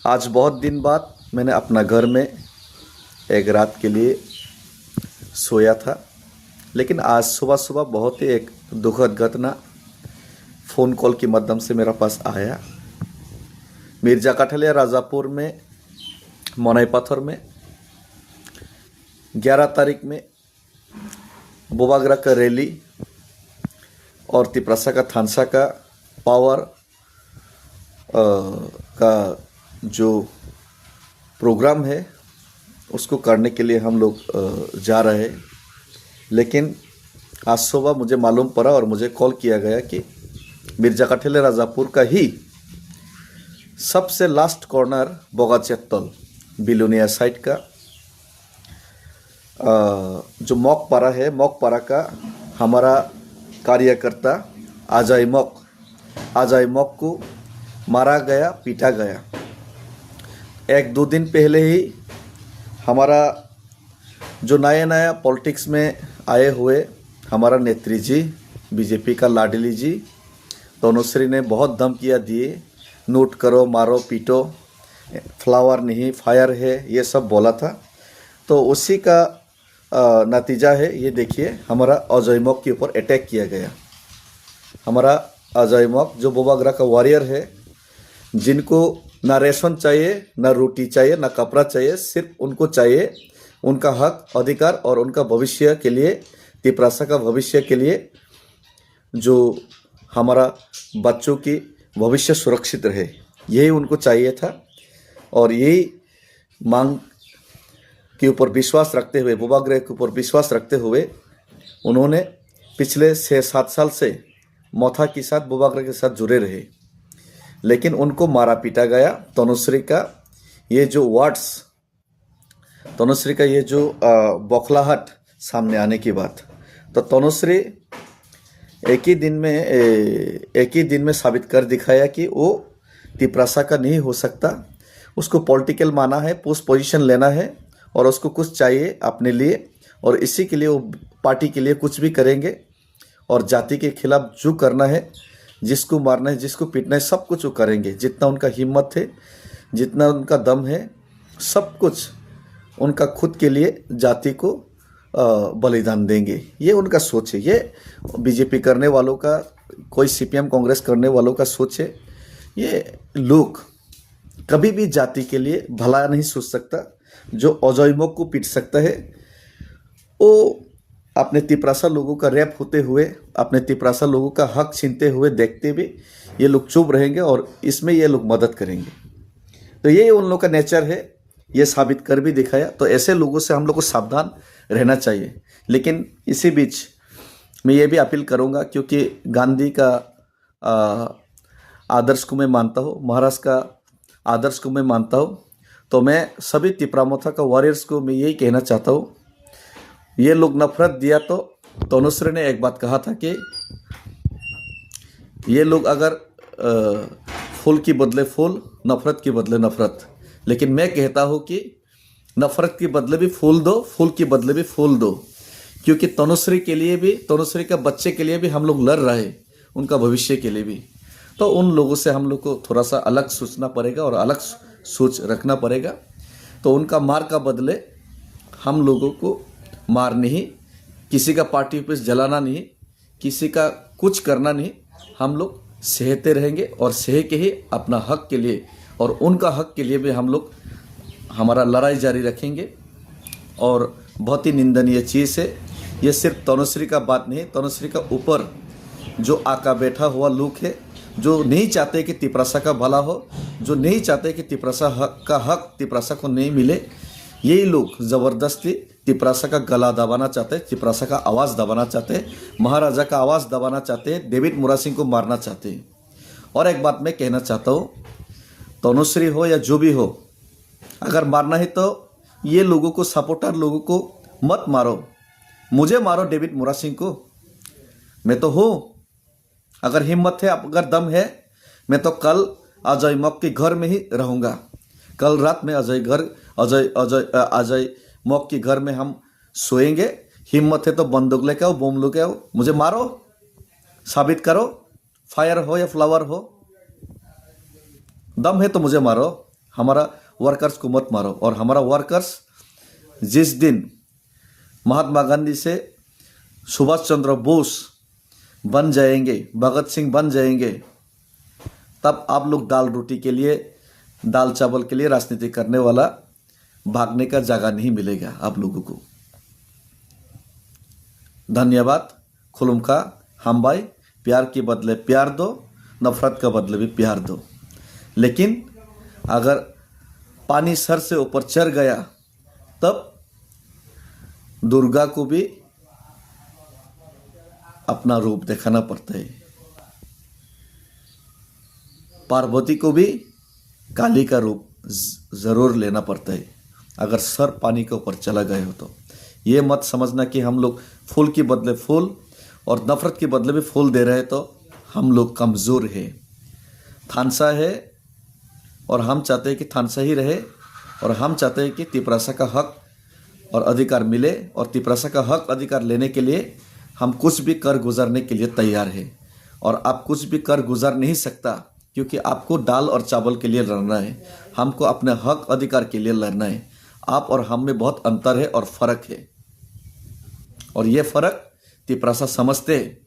आज बहुत दिन बाद मैंने अपना घर में एक रात के लिए सोया था, लेकिन आज सुबह सुबह बहुत ही एक दुखद घटना फ़ोन कॉल के माध्यम से मेरा पास आया। मिर्जा काठलिया राजापुर में मोनाई पत्थर में 11 तारीख में बोबागरा का रैली और तिपरासा का थानसा का पावर का जो प्रोग्राम है उसको करने के लिए हम लोग जा रहे हैं। लेकिन आज सुबह मुझे मालूम पड़ा और मुझे कॉल किया गया कि मिर्जा काठलिया राजापुर का ही सबसे लास्ट कॉर्नर बोगाचेत्तल बिलोनिया साइड का जो मॉकपारा है, मॉकपारा का हमारा कार्यकर्ता अजय मॉक को मारा गया, पीटा गया। 1-2 दिन पहले ही हमारा जो नया पॉलिटिक्स में आए हुए हमारा नेत्री जी, बीजेपी का लाडली जी तनुश्री ने बहुत धमकियाँ दिए, नोट करो, मारो, पीटो, फ्लावर नहीं फायर है, ये सब बोला था। तो उसी का नतीजा है ये देखिए, हमारा अजय मॉक के ऊपर अटैक किया गया। हमारा अजय मॉक जो बोबागरा का वॉरियर है, जिनको ना रेशन चाहिए, ना रोटी चाहिए, ना कपड़ा चाहिए, सिर्फ उनको चाहिए उनका हक, अधिकार और उनका भविष्य के लिए, तिपरासा का भविष्य के लिए, जो हमारा बच्चों की भविष्य सुरक्षित रहे, यही उनको चाहिए था। और यही मांग के ऊपर विश्वास रखते हुए, बोबागरा के ऊपर विश्वास रखते हुए उन्होंने पिछले 6-7 साल से मोथा के साथ, बोबागरा के साथ जुड़े रहे। लेकिन उनको मारा पीटा गया। तनुश्री का ये जो वर्ड्स, तनुश्री का ये जो बौखलाहट सामने आने की बात, तो तनुश्री एक ही दिन में साबित कर दिखाया कि वो तिपरासा का नहीं हो सकता। उसको पॉलिटिकल माना है, पोस्ट पोजीशन लेना है और उसको कुछ चाहिए अपने लिए, और इसी के लिए वो पार्टी के लिए कुछ भी करेंगे। और जाति के खिलाफ जो करना है, जिसको मारना है, जिसको पीटना है, सब कुछ वो करेंगे। जितना उनका हिम्मत है, जितना उनका दम है, सब कुछ उनका खुद के लिए जाति को बलिदान देंगे। ये उनका सोच है। ये बीजेपी करने वालों का, कोई सीपीएम कांग्रेस करने वालों का सोच है। ये लोग कभी भी जाति के लिए भला नहीं सोच सकता। जो अजय मॉक को पीट सकता है, वो अपने तिपरासा लोगों का रैप होते हुए, अपने तिपरासा लोगों का हक छीनते हुए देखते भी ये लोग चुप रहेंगे और इसमें ये लोग मदद करेंगे। तो ये उन लोगों का नेचर है, ये साबित कर भी दिखाया। तो ऐसे लोगों से हम लोग को सावधान रहना चाहिए। लेकिन इसी बीच मैं ये भी अपील करूँगा, क्योंकि गांधी का आदर्श को मैं मानता हूँ, महाराष्ट्र का आदर्श को मैं मानता हूँ, तो मैं सभी तिपरामोथा का वॉरियर्स को मैं यही कहना चाहता हूँ, ये लोग नफरत दिया तो तनुश्री ने एक बात कहा था कि ये लोग अगर फूल की बदले फूल, नफरत के बदले नफरत, लेकिन मैं कहता हूँ कि नफरत के बदले भी फूल दो, फूल के बदले भी फूल दो। क्योंकि तनुश्री के लिए भी, तनुश्री का बच्चे के लिए भी हम लोग लड़ रहे, उनका भविष्य के लिए भी। तो उन लोगों से हम लोग को थोड़ा सा अलग सोचना पड़ेगा और अलग सोच रखना पड़ेगा। तो उनका मार का बदले हम लोगों को मार नहीं, किसी का पार्टी ऑफिस जलाना नहीं, किसी का कुछ करना नहीं। हम लोग सहते रहेंगे और सह के ही अपना हक के लिए और उनका हक के लिए भी हम लोग हमारा लड़ाई जारी रखेंगे। और बहुत ही निंदनीय चीज़ है ये। सिर्फ तनुश्री का बात नहीं, तनुश्री का ऊपर जो आका बैठा हुआ लोग है, जो नहीं चाहते कि तिपरासा का भला हो, जो नहीं चाहते कि तिपरासा का हक तिपरासा को नहीं मिले, यही लोग ज़बरदस्ती तिपरासा का गला दबाना चाहते हैं, तिपरासा का आवाज़ दबाना चाहते हैं, महाराजा का आवाज़ दबाना चाहते हैं, डेविड मुरा सिंह को मारना चाहते हैं। और एक बात मैं कहना चाहता हूँ, तनुश्री हो या जो भी हो, अगर मारना है तो ये लोगों को, सपोर्टर लोगों को मत मारो। मुझे मारो, डेविड मुरा सिंह को, मैं तो हूँ। अगर हिम्मत है, अगर दम है, मैं तो कल अजय मॉक के घर में ही रहूँगा। कल रात में अजय मॉक के घर में हम सोएंगे। हिम्मत है तो बंदूक लेके आओ, बम लेके आओ, मुझे मारो, साबित करो, फायर हो या फ्लावर हो, दम है तो मुझे मारो। हमारा वर्कर्स को मत मारो। और हमारा वर्कर्स जिस दिन महात्मा गांधी से सुभाष चंद्र बोस बन जाएंगे, भगत सिंह बन जाएंगे, तब आप लोग दाल रोटी के लिए, दाल चावल के लिए राजनीति करने वाला भागने का जगह नहीं मिलेगा आप लोगों को। धन्यवाद। खुलुमखा हमबाई। प्यार के बदले प्यार दो, नफरत का बदले भी प्यार दो। लेकिन अगर पानी सर से ऊपर चढ़ गया तब दुर्गा को भी अपना रूप दिखाना पड़ता है, पार्वती को भी काली का रूप जरूर लेना पड़ता है अगर सर पानी के ऊपर चला गए हो तो। ये मत समझना कि हम लोग फूल के बदले फूल और नफरत के बदले भी फूल दे रहे हैं तो हम लोग कमज़ोर है। थानसा है और हम चाहते हैं कि थानसा ही रहे, और हम चाहते हैं कि तिपरासा का हक और अधिकार मिले, और तिपरासा का हक अधिकार लेने के लिए हम कुछ भी कर गुजरने के लिए तैयार है। और आप कुछ भी कर गुजर नहीं सकता, क्योंकि आपको दाल और चावल के लिए लड़ना है, हमको अपने हक अधिकार के लिए लड़ना है। आप और हम में बहुत अंतर है और फ़र्क है, और ये फ़र्क तिपरासा समझते हैं।